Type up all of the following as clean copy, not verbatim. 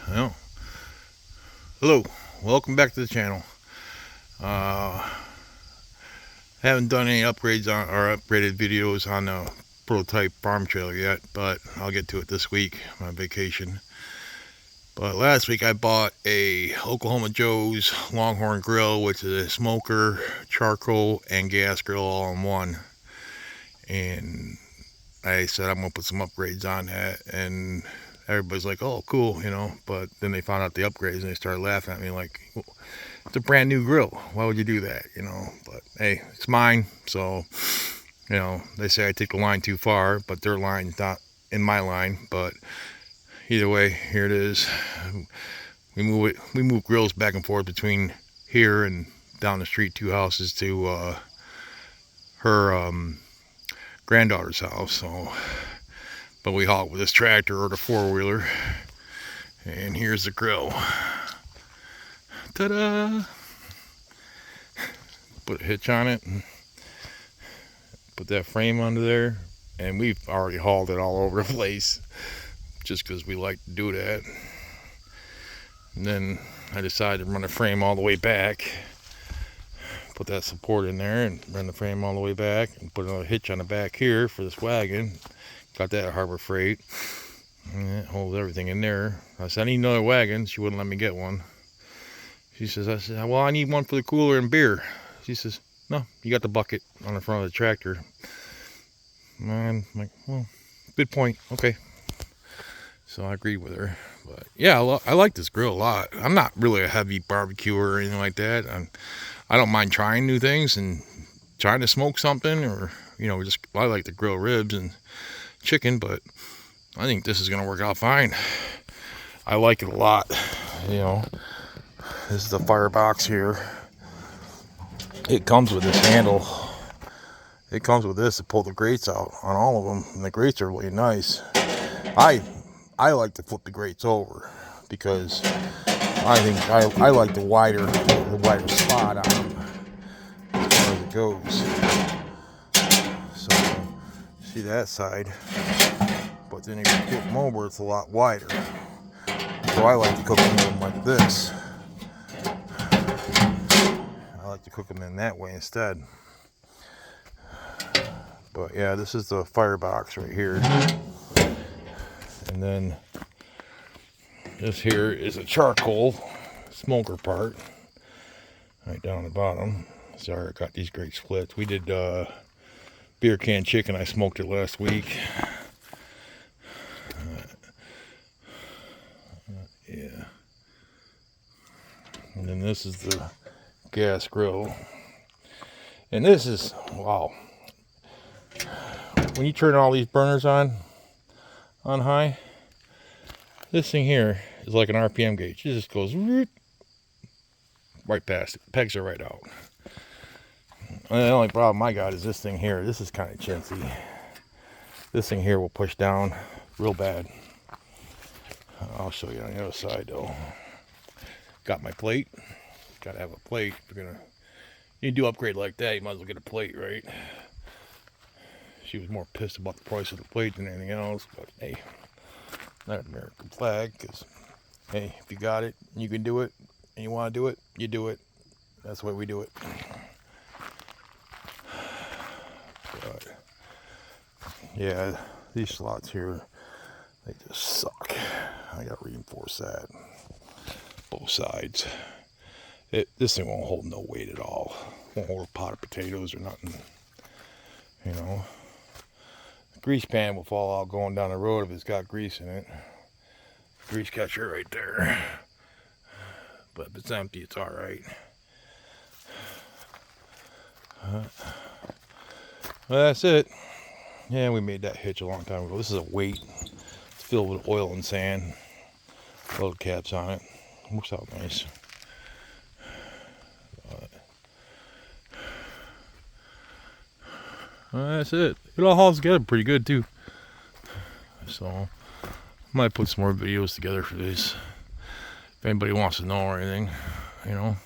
Well, hello, welcome back to the channel. Uh, haven't done any upgrades on or upgraded videos on the prototype farm trailer yet, but I'll get to it this week on vacation. But last week I bought a Oklahoma Joe's Longhorn grill, which is a smoker, charcoal, and gas grill all in one. And I said I'm gonna put some upgrades on that, and everybody's like, "Oh, cool," But then they found out the upgrades and they started laughing at me like, well, "It's a brand new grill. Why would you do that?" But hey, it's mine, so they say I take the line too far, but their line's not in my line. But either way, here it is. We move grills back and forth between here and down the street, 2 houses to her granddaughter's house. So, but we haul it with this tractor or the 4-wheeler. And here's the grill. Ta-da! Put a hitch on it and put that frame under there. And we've already hauled it all over the place just because we like to do that. And then I decided to run the frame all the way back. Put that support in there and run the frame all the way back and put another hitch on the back here for this wagon. Got that at Harbor Freight. And it holds everything in there. I said, I need another wagon. She wouldn't let me get one. I said, well, I need one for the cooler and beer. She says, no, you got the bucket on the front of the tractor. And I'm like, well, good point. Okay. So I agreed with her. But yeah, I like this grill a lot. I'm not really a heavy barbecuer or anything like that. I don't mind trying new things and trying to smoke something, or I like to grill ribs and chicken, but I think this is gonna work out fine. I like it a lot. This is the firebox here. It comes with this handle. It comes with this to pull the grates out on all of them, and the grates are really nice. I like to flip the grates over because I think I like the wider spot on them as far as it goes. So see that side, but then if you flip them over, it's a lot wider. So I like to cook them like this. I like to cook them in that way instead. But yeah, this is the firebox right here. And then this here is a charcoal smoker part right down the bottom. Sorry, I got these great splits. We did beer can chicken. I smoked it last week. Yeah. And then this is the gas grill. And this is, wow. When you turn all these burners on high, this thing here is like an RPM gauge. It just goes right past it. Pegs are right out. And the only problem I got is this thing here. This is kind of chintzy. This thing here will push down real bad. I'll show you on the other side though. Got my plate. Gotta have a plate. If you're gonna, you do upgrade like that, you might as well get a plate, right? She was more pissed about the price of the plate than anything else, but hey, not an American flag, because hey, if you got it and you can do it and you want to do it, you do it. That's the way we do it. But yeah, these slots here, they just suck. I gotta reinforce that both sides. This thing won't hold no weight at all. Won't hold a pot of potatoes or nothing. The grease pan will fall out going down the road if it's got grease in it. Grease catcher right there. But if it's empty, it's all right. Well, that's it. Yeah, we made that hitch a long time ago. This is a weight. It's filled with oil and sand. Load caps on it. Works out nice. That's it. It all hauls together pretty good too. So might put some more videos together for this. If anybody wants to know or anything, or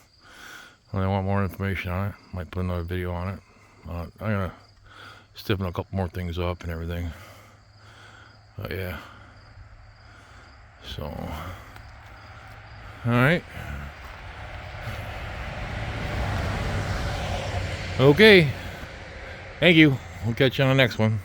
they want more information on it, might put another video on it. I'm gonna stiffen a couple more things up and everything. But yeah. So All right. Okay. Thank you. We'll catch you on the next one.